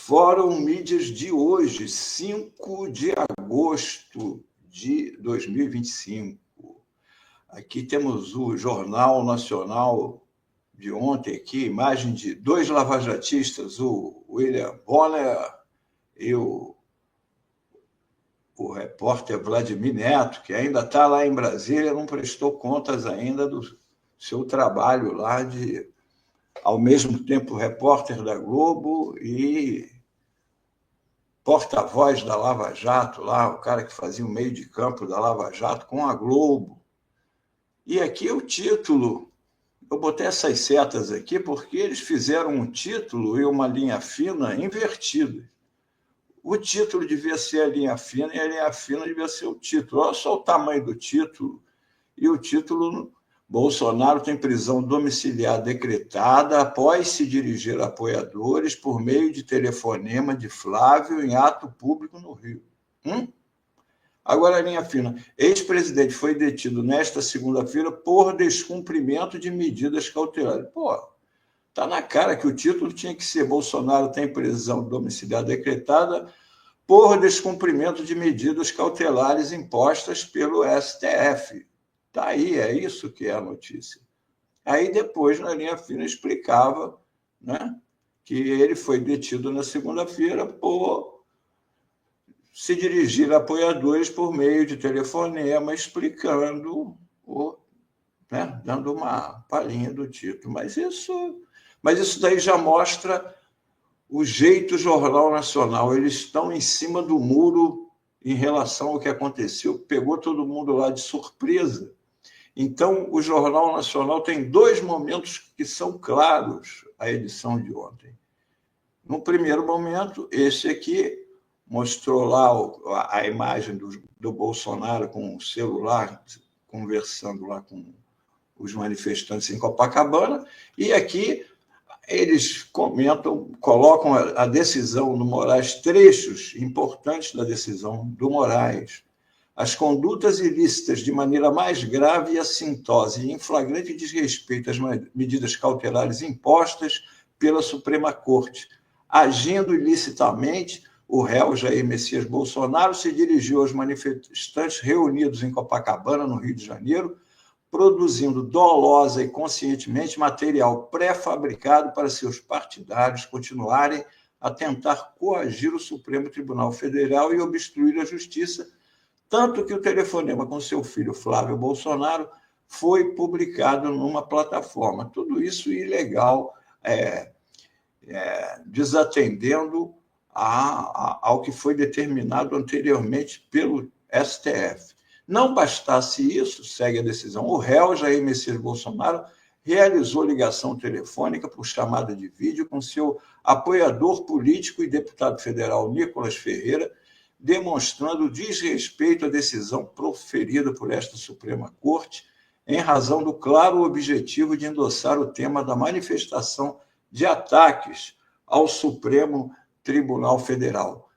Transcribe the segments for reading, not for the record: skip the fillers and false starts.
Fórum Mídias de hoje, 5 de agosto de 2025. Aqui temos o Jornal Nacional de ontem, aqui, imagem de dois lavajatistas, o William Bonner e o repórter Vladimir Neto, que ainda está lá em Brasília, não prestou contas ainda do seu trabalho lá de, ao mesmo tempo, repórter da Globo e porta-voz da Lava Jato, lá, o cara que fazia o meio de campo da Lava Jato com a Globo. E aqui o título, eu botei essas setas aqui porque eles fizeram um título e uma linha fina invertida. O título devia ser a linha fina e a linha fina devia ser o título. Olha só o tamanho do título. E o título: Bolsonaro tem prisão domiciliar decretada após se dirigir a apoiadores por meio de telefonema de Flávio em ato público no Rio. Agora a linha fina. Ex-presidente foi detido nesta segunda-feira por descumprimento de medidas cautelares. Tá na cara que o título tinha que ser: Bolsonaro tem prisão domiciliar decretada por descumprimento de medidas cautelares impostas pelo STF. Tá aí, é isso que é a notícia. Aí depois, na linha fina, explicava, né, que ele foi detido na segunda-feira por se dirigir a apoiadores por meio de telefonema, explicando, dando uma palhinha do título. Mas isso daí já mostra o jeito Jornal Nacional. Eles estão em cima do muro em relação ao que aconteceu, pegou todo mundo lá de surpresa. Então, o Jornal Nacional tem dois momentos que são claros, a edição de ontem. No primeiro momento, esse aqui mostrou lá a imagem do Bolsonaro com o celular, conversando lá com os manifestantes em Copacabana, e aqui eles comentam, colocam a decisão do Moraes, trechos importantes da decisão do Moraes. As condutas ilícitas de maneira mais grave e assintosa e em flagrante desrespeito às medidas cautelares impostas pela Suprema Corte. Agindo ilicitamente, o réu Jair Messias Bolsonaro se dirigiu aos manifestantes reunidos em Copacabana, no Rio de Janeiro, produzindo dolosa e conscientemente material pré-fabricado para seus partidários continuarem a tentar coagir o Supremo Tribunal Federal e obstruir a justiça, tanto que o telefonema com seu filho Flávio Bolsonaro foi publicado numa plataforma. Tudo isso ilegal, desatendendo ao que foi determinado anteriormente pelo STF. Não bastasse isso, segue a decisão, o réu Jair Messias Bolsonaro realizou ligação telefônica por chamada de vídeo com seu apoiador político e deputado federal Nicolas Ferreira, demonstrando desrespeito à decisão proferida por esta Suprema Corte, em razão do claro objetivo de endossar o tema da manifestação de ataques ao Supremo Tribunal Federal.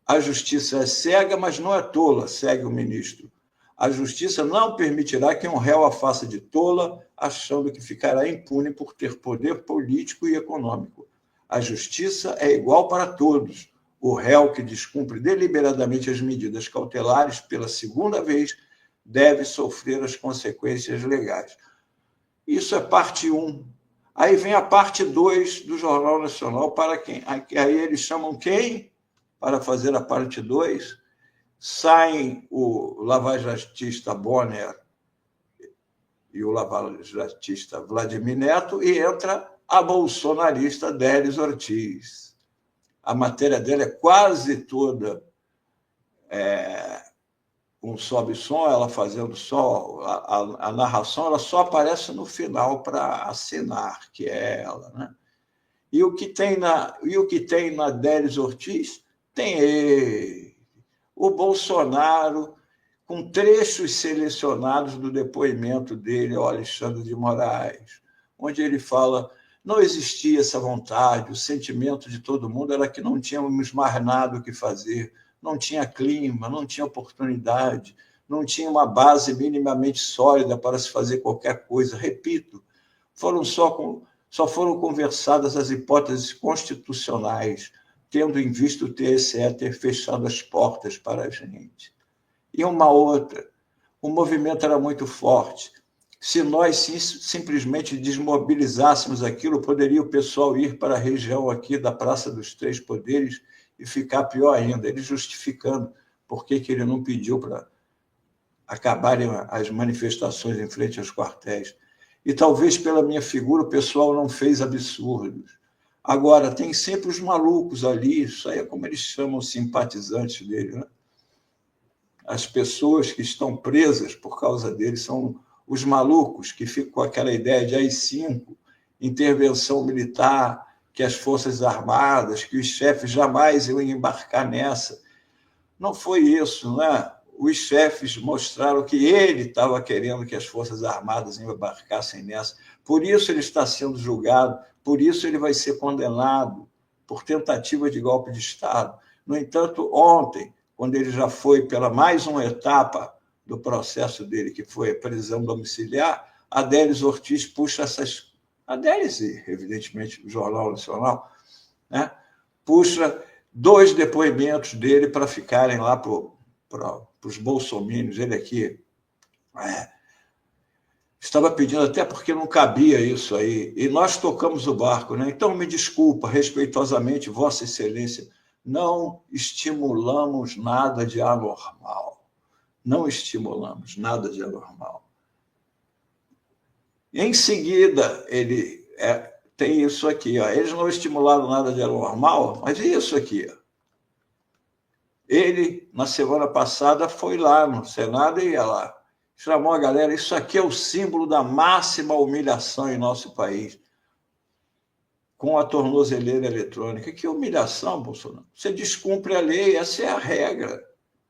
A justiça é cega, mas não é tola, segue o ministro. A justiça não permitirá que um réu a faça de tola, achando que ficará impune por ter poder político e econômico. A justiça é igual para todos. O réu que descumpre deliberadamente as medidas cautelares pela segunda vez deve sofrer as consequências legais. Isso é parte 1. Aí vem a parte 2 do Jornal Nacional, para quem? Aí eles chamam quem para fazer a parte 2? Saem o lavajatista Bonner e o lavajatista Vladimir Neto e entra a bolsonarista Délis Ortiz. A matéria dela é quase toda um sobe-som, ela fazendo só a narração, ela só aparece no final para assinar, que é ela, né? E o que tem na Délis Ortiz tem ele, o Bolsonaro, com trechos selecionados do depoimento dele ao Alexandre de Moraes, onde ele fala: não existia essa vontade, o sentimento de todo mundo era que não tínhamos mais nada o que fazer, não tinha clima, não tinha oportunidade, não tinha uma base minimamente sólida para se fazer qualquer coisa. Repito, só foram conversadas as hipóteses constitucionais tendo em vista o TSE ter fechado as portas para a gente. E uma outra, o movimento era muito forte. Se nós simplesmente desmobilizássemos aquilo, poderia o pessoal ir para a região aqui da Praça dos Três Poderes e ficar pior ainda, ele justificando por que ele não pediu para acabarem as manifestações em frente aos quartéis. E talvez pela minha figura o pessoal não fez absurdos. Agora, tem sempre os malucos ali, isso aí é como eles chamam os simpatizantes dele, né? As pessoas que estão presas por causa dele são os malucos que ficam com aquela ideia de AI-5, intervenção militar, que as Forças Armadas, que os chefes jamais iam embarcar nessa. Não foi isso, né? Os chefes mostraram que ele estava querendo que as Forças Armadas embarcassem nessa. Por isso ele está sendo julgado, por isso ele vai ser condenado por tentativa de golpe de Estado. No entanto, ontem, quando ele já foi pela mais uma etapa do processo dele, que foi a prisão domiciliar, a Délis Ortiz puxa essas... A Délis, evidentemente, o Jornal Nacional, né? Puxa 2 depoimentos dele para ficarem lá para os bolsominions. Ele aqui estava pedindo, até porque não cabia isso aí, e nós tocamos o barco, né? Então, me desculpa, respeitosamente, Vossa Excelência, não estimulamos nada de anormal. Não estimulamos nada de anormal. Em seguida, ele tem isso aqui, ó. Eles não estimularam nada de anormal, mas e isso aqui? Ó? Ele, na semana passada, foi lá no Senado e ia lá. Chamou a galera, isso aqui é o símbolo da máxima humilhação em nosso país, com a tornozeleira eletrônica. Que humilhação, Bolsonaro? Você descumpre a lei, essa é a regra.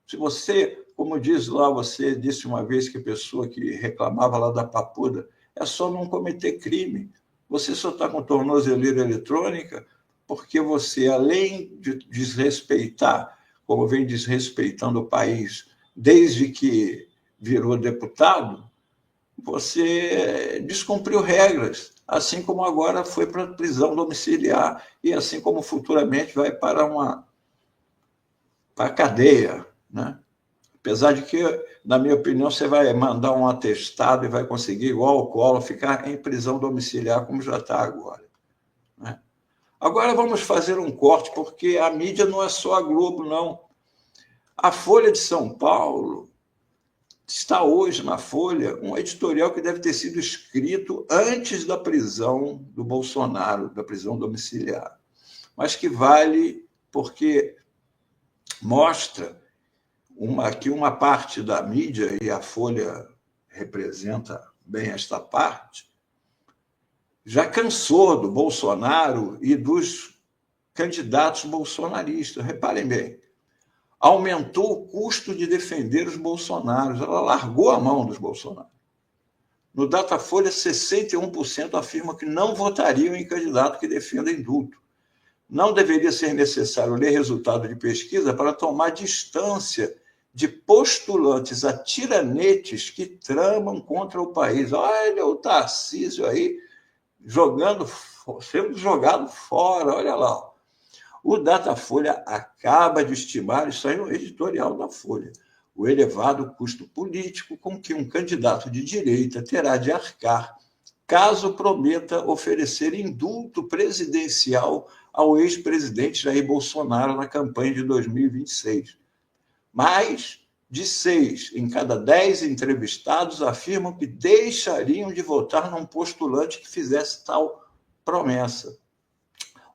Se você, como diz lá, você disse uma vez que a pessoa que reclamava lá da Papuda, é só não cometer crime. Você só está com tornozeleira eletrônica porque você, além de desrespeitar, como vem desrespeitando o país desde que virou deputado, você descumpriu regras, assim como agora foi para a prisão domiciliar e assim como futuramente vai para a cadeia, né? Apesar de que, na minha opinião, você vai mandar um atestado e vai conseguir, igual o Collor, ficar em prisão domiciliar, como já está agora, né? Agora vamos fazer um corte, porque a mídia não é só a Globo, não. A Folha de São Paulo está hoje na Folha um editorial que deve ter sido escrito antes da prisão do Bolsonaro, da prisão domiciliar, mas que vale porque mostra que uma parte da mídia, e a Folha representa bem esta parte, já cansou do Bolsonaro e dos candidatos bolsonaristas. Reparem bem, aumentou o custo de defender os bolsonaros, ela largou a mão dos bolsonaros. No Datafolha, 61% afirmam que não votariam em candidato que defenda indulto. Não deveria ser necessário ler resultado de pesquisa para tomar distância de postulantes a tiranetes que tramam contra o país. Olha o Tarcísio aí sendo jogado fora, olha lá. O Datafolha acaba de estimar, isso aí é um editorial da Folha, o elevado custo político com que um candidato de direita terá de arcar caso prometa oferecer indulto presidencial ao ex-presidente Jair Bolsonaro na campanha de 2026. Mais de 6 em cada 10 entrevistados afirmam que deixariam de votar num postulante que fizesse tal promessa.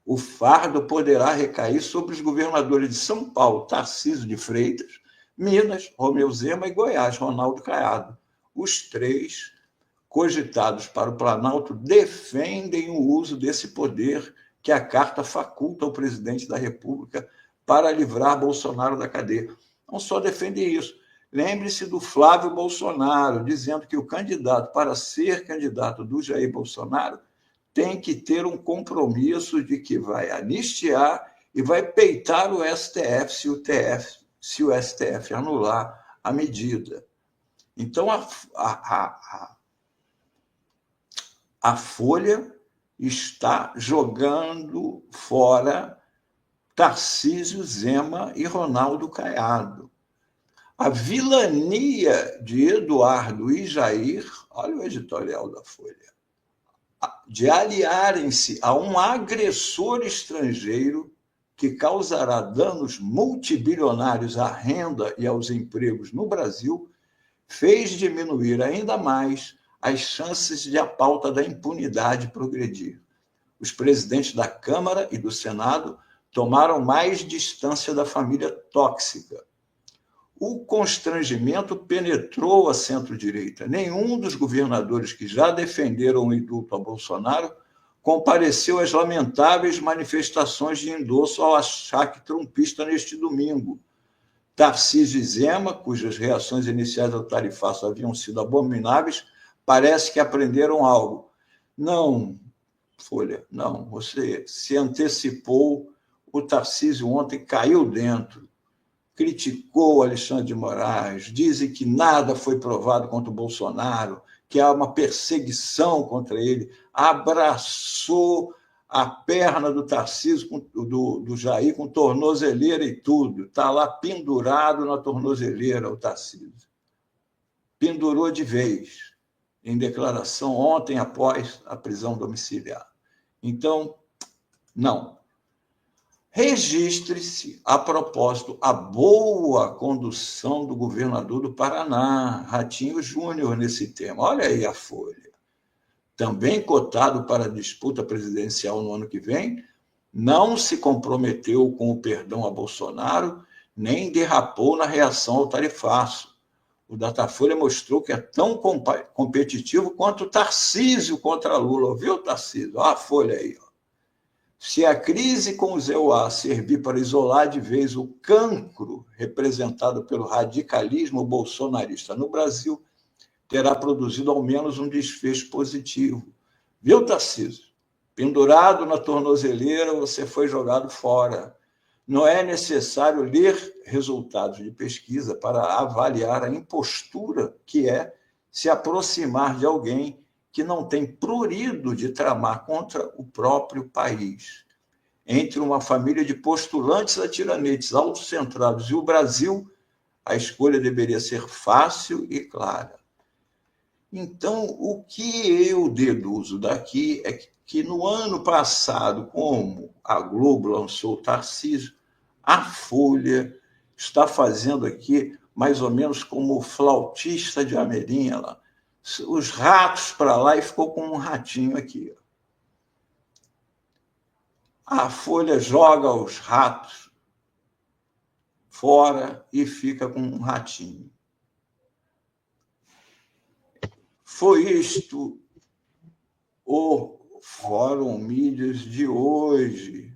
O fardo poderá recair sobre os governadores de São Paulo, Tarcísio de Freitas, Minas, Romeu Zema e Goiás, Ronaldo Caiado. Os 3 cogitados para o Planalto defendem o uso desse poder que a carta faculta ao presidente da República para livrar Bolsonaro da cadeia. Não só defendem isso. Lembre-se do Flávio Bolsonaro, dizendo que o candidato, para ser candidato do Jair Bolsonaro, tem que ter um compromisso de que vai anistiar e vai peitar o STF se o STF anular a medida. Então, a Folha está jogando fora Tarcísio, Zema e Ronaldo Caiado. A vilania de Eduardo e Jair, olha o editorial da Folha, de aliarem-se a um agressor estrangeiro que causará danos multibilionários à renda e aos empregos no Brasil, fez diminuir ainda mais as chances de a pauta da impunidade progredir. Os presidentes da Câmara e do Senado tomaram mais distância da família tóxica. O constrangimento penetrou a centro-direita. Nenhum dos governadores que já defenderam o indulto a Bolsonaro compareceu às lamentáveis manifestações de endosso ao achaque trumpista neste domingo. Tarcísio e Zema, cujas reações iniciais ao tarifaço haviam sido abomináveis, parece que aprenderam algo. Não, Folha, não, você se antecipou. O Tarcísio ontem caiu dentro, criticou Alexandre de Moraes, dizem que nada foi provado contra o Bolsonaro, que há uma perseguição contra ele, abraçou a perna do Tarcísio, do Jair, com tornozeleira e tudo. Está lá pendurado na tornozeleira o Tarcísio. Pendurou de vez, em declaração ontem após a prisão domiciliar. Então, não. Registre-se, a propósito, a boa condução do governador do Paraná, Ratinho Júnior, nesse tema. Olha aí a Folha. Também cotado para a disputa presidencial no ano que vem, não se comprometeu com o perdão a Bolsonaro, nem derrapou na reação ao tarifaço. O Datafolha mostrou que é tão competitivo quanto o Tarcísio contra Lula. Viu, Tarcísio? Olha a Folha aí. Se a crise com os EUA servir para isolar de vez o cancro representado pelo radicalismo bolsonarista no Brasil, terá produzido ao menos um desfecho positivo. Viu, Tarcísio? Pendurado na tornozeleira, você foi jogado fora. Não é necessário ler resultados de pesquisa para avaliar a impostura que é se aproximar de alguém que não tem prurido de tramar contra o próprio país. Entre uma família de postulantes a tiranetes autocentrados e o Brasil, a escolha deveria ser fácil e clara. Então, o que eu deduzo daqui é que no ano passado, como a Globo lançou o Tarcísio, a Folha está fazendo aqui mais ou menos como o flautista de Amelinha lá. Os ratos para lá e ficou com um ratinho aqui. A Folha joga os ratos fora e fica com um ratinho. Foi isto o Fórum Mídias de hoje.